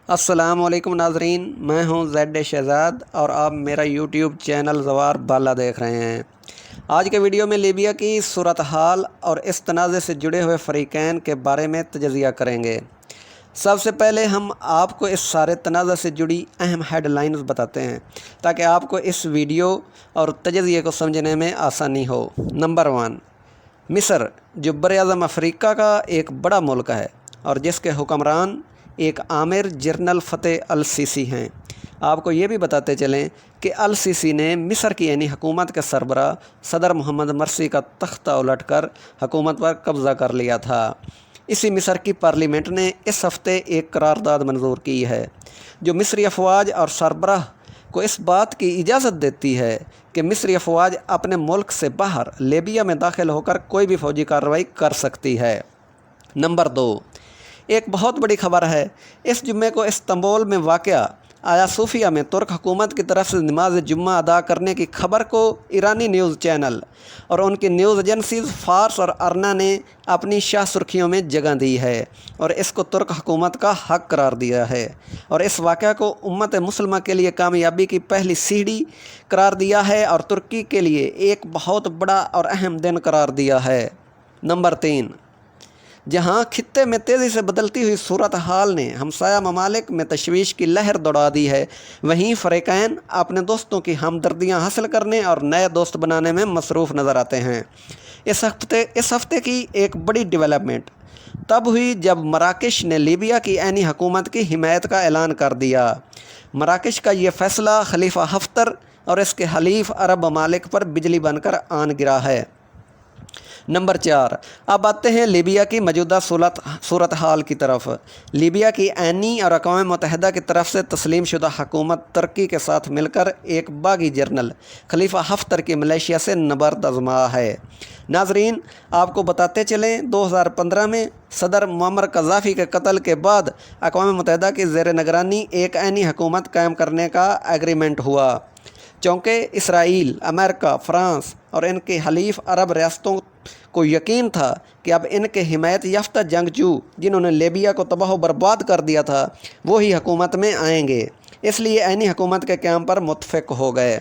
السلام علیکم ناظرین، میں ہوں زیڈ شہزاد اور آپ میرا یوٹیوب چینل زوار بالا دیکھ رہے ہیں۔ آج کے ویڈیو میں لیبیا کی صورتحال اور اس تنازع سے جڑے ہوئے فریقین کے بارے میں تجزیہ کریں گے۔ سب سے پہلے ہم آپ کو اس سارے تنازع سے جڑی اہم ہیڈ لائنز بتاتے ہیں تاکہ آپ کو اس ویڈیو اور تجزیے کو سمجھنے میں آسانی ہو۔ نمبر 1، مصر جو براعظم افریقہ کا ایک بڑا ملک ہے اور جس کے حکمران ایک آمر جنرل فتح السیسی ہیں۔ آپ کو یہ بھی بتاتے چلیں کہ السیسی نے مصر کی یعنی حکومت کے سربراہ صدر محمد مرسی کا تختہ الٹ کر حکومت پر قبضہ کر لیا تھا۔ اسی مصر کی پارلیمنٹ نے اس ہفتے ایک قرارداد منظور کی ہے جو مصری افواج اور سربراہ کو اس بات کی اجازت دیتی ہے کہ مصری افواج اپنے ملک سے باہر لیبیا میں داخل ہو کر کوئی بھی فوجی کارروائی کر سکتی ہے۔ نمبر 2، ایک بہت بڑی خبر ہے۔ اس جمعے کو استنبول میں واقع آیا صوفیہ میں ترک حکومت کی طرف سے نماز جمعہ ادا کرنے کی خبر کو ایرانی نیوز چینل اور ان کی نیوز ایجنسیز فارس اور ارنا نے اپنی شاہ سرخیوں میں جگہ دی ہے اور اس کو ترک حکومت کا حق قرار دیا ہے اور اس واقعہ کو امت مسلمہ کے لیے کامیابی کی پہلی سیڑھی قرار دیا ہے اور ترکی کے لیے ایک بہت بڑا اور اہم دن قرار دیا ہے۔ نمبر 3، جہاں خطے میں تیزی سے بدلتی ہوئی صورتحال نے ہمسایہ ممالک میں تشویش کی لہر دوڑا دی ہے، وہیں فریقین اپنے دوستوں کی ہمدردیاں حاصل کرنے اور نئے دوست بنانے میں مصروف نظر آتے ہیں۔ اس ہفتے کی ایک بڑی ڈیولپمنٹ تب ہوئی جب مراکش نے لیبیا کی عینی حکومت کی حمایت کا اعلان کر دیا۔ مراکش کا یہ فیصلہ خلیفہ حفتر اور اس کے حلیف عرب ممالک پر بجلی بن کر آن گرا ہے۔ نمبر 4، اب آتے ہیں لیبیا کی موجودہ صورتحال کی طرف۔ لیبیا کی عینی اور اقوام متحدہ کی طرف سے تسلیم شدہ حکومت ترکی کے ساتھ مل کر ایک باغی جنرل خلیفہ حفتر کی ملیشیا سے نبرد آزما ہے۔ ناظرین، آپ کو بتاتے چلیں 2015 میں صدر معمر قذافی کے قتل کے بعد اقوام متحدہ کی زیر نگرانی ایک عینی حکومت قائم کرنے کا ایگریمنٹ ہوا، چونکہ اسرائیل، امریکہ، فرانس اور ان کے حلیف عرب ریاستوں کو یقین تھا کہ اب ان کے حمایت یافتہ جنگجو جنہوں نے لیبیا کو تباہ و برباد کر دیا تھا وہی حکومت میں آئیں گے، اس لیے عینی حکومت کے قیام پر متفق ہو گئے۔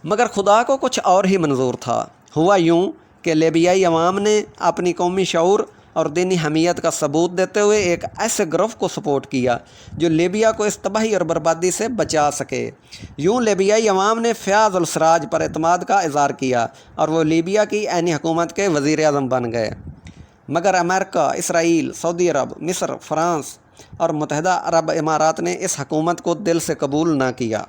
مگر خدا کو کچھ اور ہی منظور تھا۔ ہوا یوں کہ لیبیائی عوام نے اپنی قومی شعور اور دینی حمیت کا ثبوت دیتے ہوئے ایک ایسے گروہ کو سپورٹ کیا جو لیبیا کو اس تباہی اور بربادی سے بچا سکے۔ یوں لیبیائی عوام نے فیاض السراج پر اعتماد کا اظہار کیا اور وہ لیبیا کی عینی حکومت کے وزیر اعظم بن گئے۔ مگر امریکہ، اسرائیل، سعودی عرب، مصر، فرانس اور متحدہ عرب امارات نے اس حکومت کو دل سے قبول نہ کیا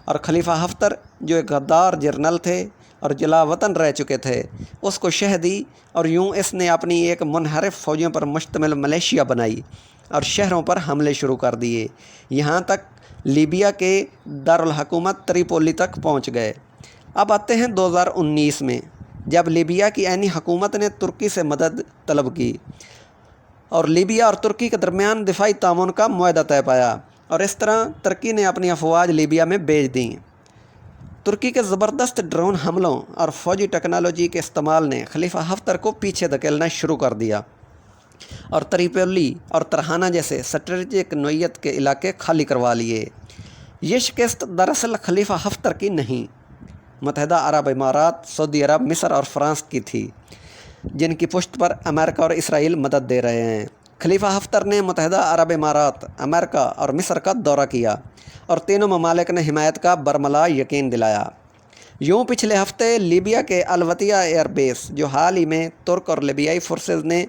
اور خلیفہ حفتر جو ایک غدار جنرل تھے اور جلا وطن رہ چکے تھے اس کو شہ دی اور یوں اس نے اپنی ایک منحرف فوجوں پر مشتمل ملیشیا بنائی اور شہروں پر حملے شروع کر دیے، یہاں تک لیبیا کے دارالحکومت تریپولی تک پہنچ گئے۔ اب آتے ہیں 2019 میں، جب لیبیا کی عینی حکومت نے ترکی سے مدد طلب کی اور لیبیا اور ترکی کے درمیان دفاعی تعاون کا معاہدہ طے پایا اور اس طرح ترکی نے اپنی افواج لیبیا میں بھیج دیں۔ ترکی کے زبردست ڈرون حملوں اور فوجی ٹیکنالوجی کے استعمال نے خلیفہ حفتر کو پیچھے دھکیلنا شروع کر دیا اور تریپولی اور ترہانہ جیسے اسٹریٹجک نوعیت کے علاقے خالی کروا لیے۔ یہ شکست دراصل خلیفہ حفتر کی نہیں، متحدہ عرب امارات، سعودی عرب، مصر اور فرانس کی تھی، جن کی پشت پر امریکہ اور اسرائیل مدد دے رہے ہیں۔ خلیفہ حفتر نے متحدہ عرب امارات، امریکہ اور مصر کا دورہ کیا اور تینوں ممالک نے حمایت کا برملا یقین دلایا۔ یوں پچھلے ہفتے لیبیا کے الوطیہ ایئر بیس جو حال ہی میں ترک اور لیبیائی فورسز نے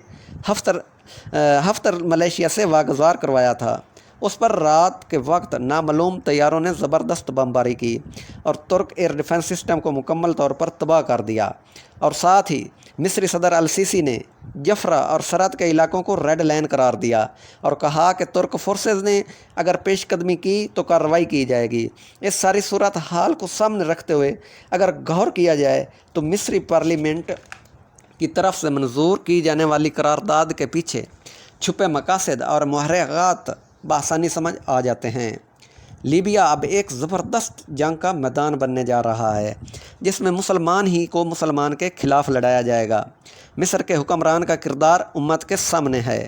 حفتر ملیشیا سے واگزار کروایا تھا، اس پر رات کے وقت نامعلوم طیاروں نے زبردست بمباری کی اور ترک ایئر ڈیفنس سسٹم کو مکمل طور پر تباہ کر دیا، اور ساتھ ہی مصری صدر السیسی نے جفرا اور سرحد کے علاقوں کو ریڈ لائن قرار دیا اور کہا کہ ترک فورسز نے اگر پیش قدمی کی تو کارروائی کی جائے گی۔ اس ساری صورتحال کو سامنے رکھتے ہوئے اگر غور کیا جائے تو مصری پارلیمنٹ کی طرف سے منظور کی جانے والی قرارداد کے پیچھے چھپے مقاصد اور محرکات بآسانی سمجھ آ جاتے ہیں۔ لیبیا اب ایک زبردست جنگ کا میدان بننے جا رہا ہے جس میں مسلمان ہی کو مسلمان کے خلاف لڑایا جائے گا۔ مصر کے حکمران کا کردار امت کے سامنے ہے،